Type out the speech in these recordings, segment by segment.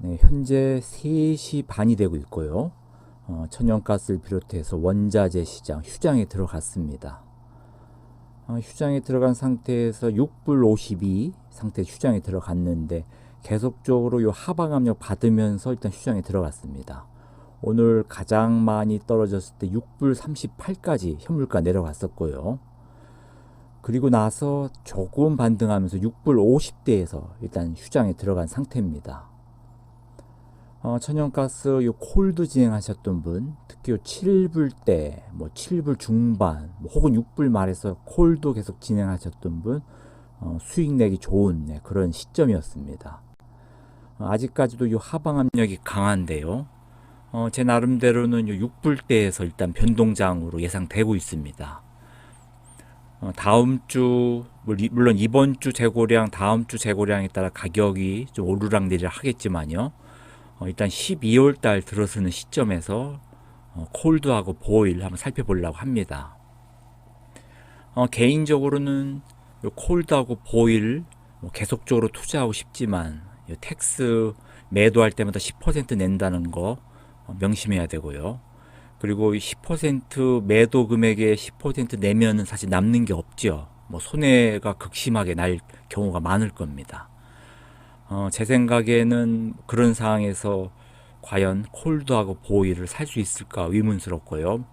네, 현재 3시 반이 되고 있고요. 천연가스를 비롯해서 원자재 시장, 휴장에 들어갔습니다. 휴장에 들어간 상태에서 6불 52 상태 휴장에 들어갔는데 계속적으로 이 하방 압력 받으면서 일단 휴장에 들어갔습니다. 오늘 가장 많이 떨어졌을 때 6불 38까지 현물가 내려갔었고요. 그리고 나서 조금 반등하면서 6불 50대에서 일단 휴장에 들어간 상태입니다. 천연가스 요 콜드 진행하셨던 분, 특히 요 7불대, 7불 중반, 혹은 6불 말에서 콜도 계속 진행하셨던 분, 수익 내기 좋은 그런 시점이었습니다. 아직까지도 요 하방 압력이 강한데요. 제 나름대로는 요 6불대에서 일단 변동장으로 예상되고 있습니다. 다음 주, 물론 이번 주 재고량, 다음 주 재고량에 따라 가격이 좀 오르락내리락 하겠지만요. 일단 12월 달 들어서는 시점에서 콜드하고 보일 한번 살펴보려고 합니다. 개인적으로는 콜드하고 보일 계속적으로 투자하고 싶지만 텍스 매도할 때마다 10% 낸다는 거 명심해야 되고요. 그리고 10% 매도 금액에 10% 내면은 사실 남는 게 없죠. 손해가 극심하게 날 경우가 많을 겁니다. 제 생각에는 그런 상황에서 과연 콜드하고 보이를 살 수 있을까 의문스럽고요.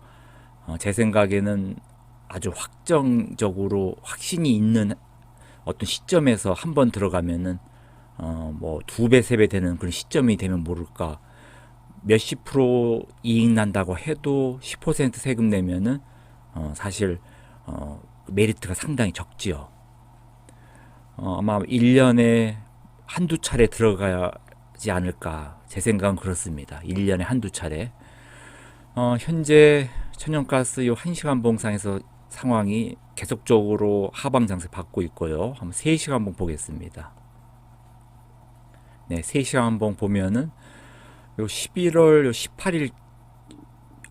제 생각에는 아주 확정적으로 확신이 있는 어떤 시점에서 한번 들어가면은 두 배, 세 배 되는 그런 시점이 되면 모를까. 몇십 프로 이익 난다고 해도 10% 세금 내면은 사실 메리트가 상당히 적지요. 아마 1년에 한두 차례 들어가지 않을까. 제 생각은 그렇습니다. 1년에 한두 차례. 현재 천연가스 요 1시간 봉상에서 상황이 계속적으로 하방 장세 받고 있고요. 한번 3시간 봉 보겠습니다. 네, 3시간 봉 보면은 요 11월 요 18일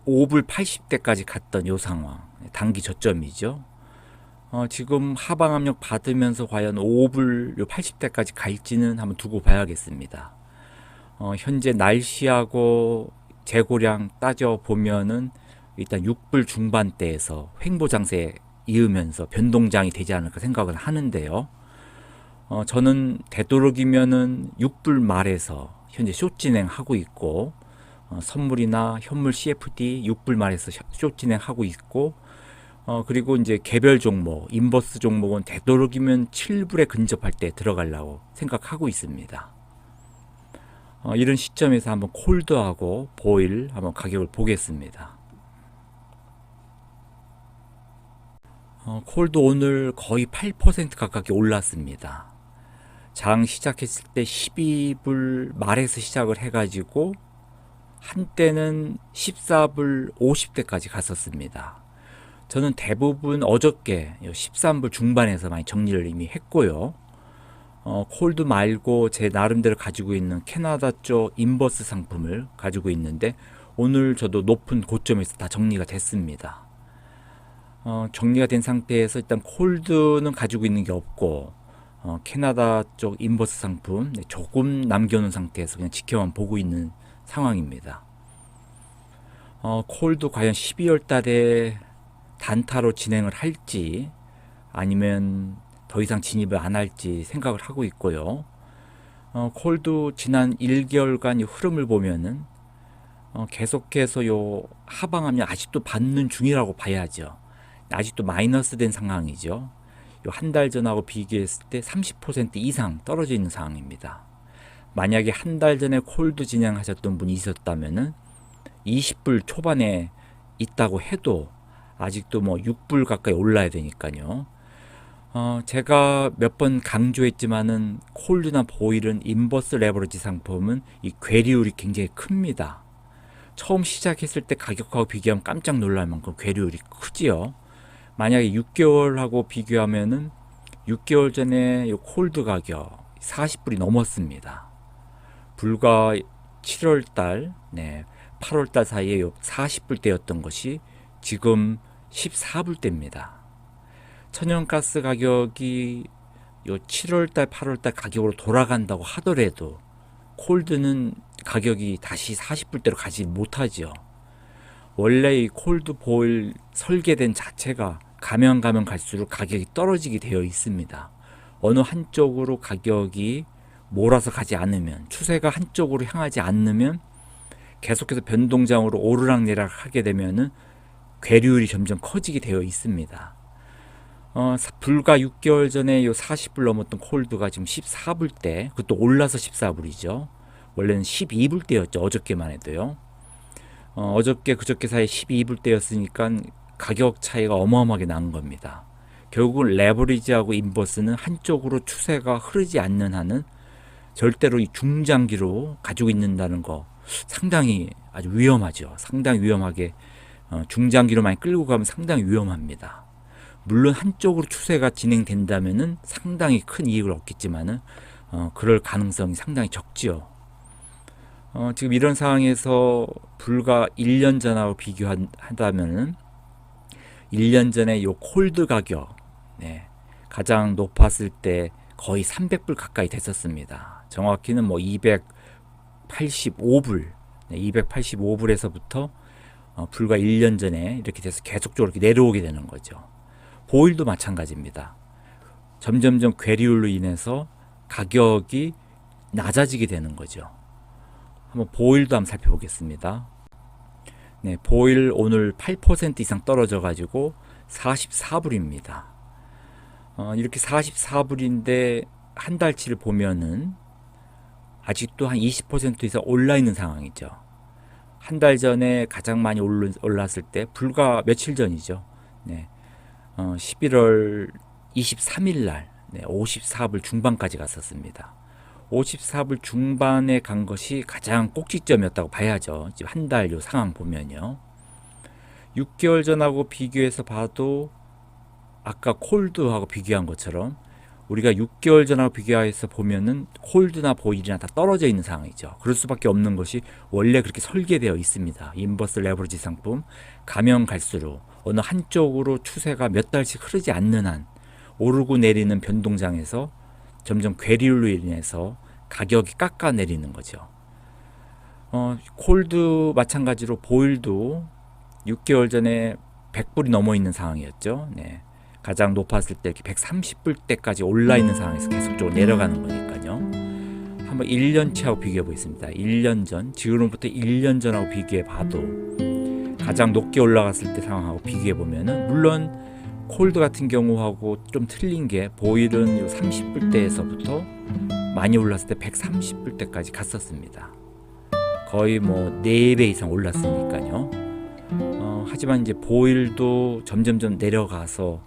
5불 80대까지 갔던 요 상황. 단기 저점이죠. 지금 하방 압력 받으면서 과연 5불 80대까지 갈지는 한번 두고 봐야겠습니다. 현재 날씨하고 재고량 따져 보면은 일단 6불 중반대에서 횡보 장세 이으면서 변동장이 되지 않을까 생각을 하는데요. 저는 되도록이면은 6불 말에서 현재 숏 진행하고 있고 선물이나 현물 CFD 6불 말에서 숏 진행하고 있고 그리고 이제 개별 종목, 인버스 종목은 되도록이면 7불에 근접할 때 들어가려고 생각하고 있습니다. 이런 시점에서 한번 콜드하고 보일 한번 가격을 보겠습니다. 콜드 오늘 거의 8% 가깝게 올랐습니다. 장 시작했을 때 12불 말에서 시작을 해가지고 한때는 14불 50대까지 갔었습니다. 저는 대부분 어저께 13불 중반에서 많이 정리를 이미 했고요. 콜드 말고 제 나름대로 가지고 있는 캐나다 쪽 인버스 상품을 가지고 있는데 오늘 저도 높은 고점에서 다 정리가 됐습니다. 정리가 된 상태에서 일단 콜드는 가지고 있는 게 없고 캐나다 쪽 인버스 상품 조금 남겨놓은 상태에서 그냥 지켜만 보고 있는 상황입니다. 콜드 과연 12월 달에 단타로 진행을 할지 아니면 더 이상 진입을 안 할지 생각을 하고 있고요. 콜드 지난 1개월간 흐름을 보면은 계속해서 요 하방 압력 아직도 받는 중이라고 봐야죠. 아직도 마이너스 된 상황이죠. 요 한 달 전하고 비교했을 때 30% 이상 떨어져 있는 상황입니다. 만약에 한 달 전에 콜드 진행하셨던 분이 있었다면은 20불 초반에 있다고 해도 아직도 6불 가까이 올라야 되니까요. 제가 몇 번 강조했지만은 콜드나 보일은 인버스 레버리지 상품은 이 괴리율이 굉장히 큽니다. 처음 시작했을 때 가격하고 비교하면 깜짝 놀랄 만큼 괴리율이 크지요. 만약에 6개월하고 비교하면은 6개월 전에 이 콜드 가격 40불이 넘었습니다. 불과 7월달, 8월달 사이에 40불대였던 것이 지금 14불대입니다. 천연가스 가격이 요 7월달, 8월달 가격으로 돌아간다고 하더라도 콜드는 가격이 다시 40불대로 가지 못하죠. 원래 이 콜드 보일 설계된 자체가 가면 갈수록 가격이 떨어지게 되어 있습니다. 어느 한쪽으로 가격이 몰아서 가지 않으면, 추세가 한쪽으로 향하지 않으면 계속해서 변동장으로 오르락내리락 하게 되면은 괴리율이 점점 커지게 되어 있습니다. 불과 6개월 전에 요 40불 넘었던 콜드가 지금 14불대, 그것도 올라서 14불이죠. 원래는 12불대였죠. 어저께만 해도요. 어저께 그저께 사이에 12불대였으니까 가격 차이가 어마어마하게 난 겁니다. 결국은 레버리지하고 인버스는 한쪽으로 추세가 흐르지 않는 한은 절대로 이 중장기로 가지고 있는다는 거 상당히 아주 위험하죠. 상당히 위험하게 중장기로 많이 끌고 가면 상당히 위험합니다. 물론 한쪽으로 추세가 진행된다면은 상당히 큰 이익을 얻겠지만은 그럴 가능성이 상당히 적지요. 지금 이런 상황에서 불과 1년 전하고 비교한다면은 1년 전에 요 콜드 가격, 네, 가장 높았을 때 거의 300불 가까이 됐었습니다. 정확히는 뭐 285불, 네, 285불에서부터 불과 1년 전에 이렇게 돼서 계속적으로 이렇게 내려오게 되는 거죠. 보일도 마찬가지입니다. 점점점 괴리율로 인해서 가격이 낮아지게 되는 거죠. 한번 보일도 한번 살펴보겠습니다. 네, 보일 오늘 8% 이상 떨어져 가지고 44불입니다. 이렇게 44불인데 한 달치를 보면은 아직도 한 20% 이상 올라 있는 상황이죠. 한 달 전에 가장 많이 올랐을 때 불과 며칠 전이죠. 네, 11월 23일 날 54불 중반까지 갔었습니다. 54불 중반에 간 것이 가장 꼭지점이었다고 봐야죠. 지금 한 달 요 상황 보면요. 6개월 전하고 비교해서 봐도 아까 콜드하고 비교한 것처럼 우리가 6개월 전하고 비교해서 보면은 콜드나 보일이나 다 떨어져 있는 상황이죠. 그럴 수밖에 없는 것이 원래 그렇게 설계되어 있습니다. 인버스 레버리지 상품 가면 갈수록 어느 한쪽으로 추세가 몇 달씩 흐르지 않는 한 오르고 내리는 변동장에서 점점 괴리율로 인해서 가격이 깎아내리는 거죠. 콜드 마찬가지로 보일도 6개월 전에 100불이 넘어 있는 상황이었죠. 네. 가장 높았을 때 이렇게 130불대까지 올라 있는 상황에서 계속적으로 내려가는 거니까요. 한번 1년치하고 비교해 보겠습니다. 1년 전, 지금부터 1년 전하고 비교해 봐도 가장 높게 올라갔을 때 상황하고 비교해 보면은 물론 콜드 같은 경우하고 좀 틀린 게 보일은 요 30불대에서부터 많이 올랐을 때 130불대까지 갔었습니다. 거의 뭐 4배 이상 올랐으니까요. 하지만 이제 보일도 점점점 내려가서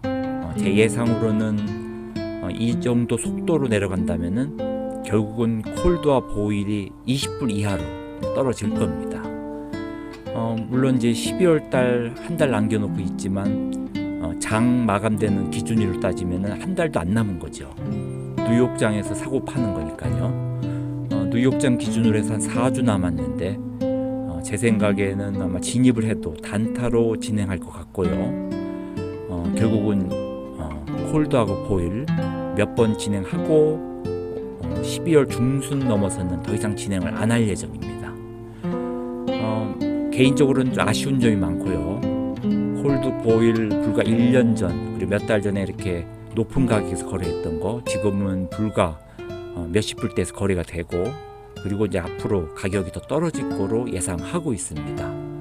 제 예상으로는 이 정도 속도로 내려간다면은 결국은 콜드와 보일이 20불 이하로 떨어질 겁니다. 물론 이제 12월 달 한 달 남겨놓고 있지만 장 마감되는 기준으로 따지면은 한 달도 안 남은 거죠. 뉴욕장에서 사고 파는 거니까요. 뉴욕장 기준으로 해서 한 4주 남았는데 제 생각에는 아마 진입을 해도 단타로 진행할 것 같고요. 결국은 콜드하고 보일 몇 번 진행하고 12월 중순 넘어서는 더 이상 진행을 안 할 예정입니다. 개인적으로는 좀 아쉬운 점이 많고요. 콜드 보일 불과 1년 전 그리고 몇 달 전에 이렇게 높은 가격에서 거래했던 거 지금은 불과 몇십 불대에서 거래가 되고 그리고 이제 앞으로 가격이 더 떨어질 거로 예상하고 있습니다.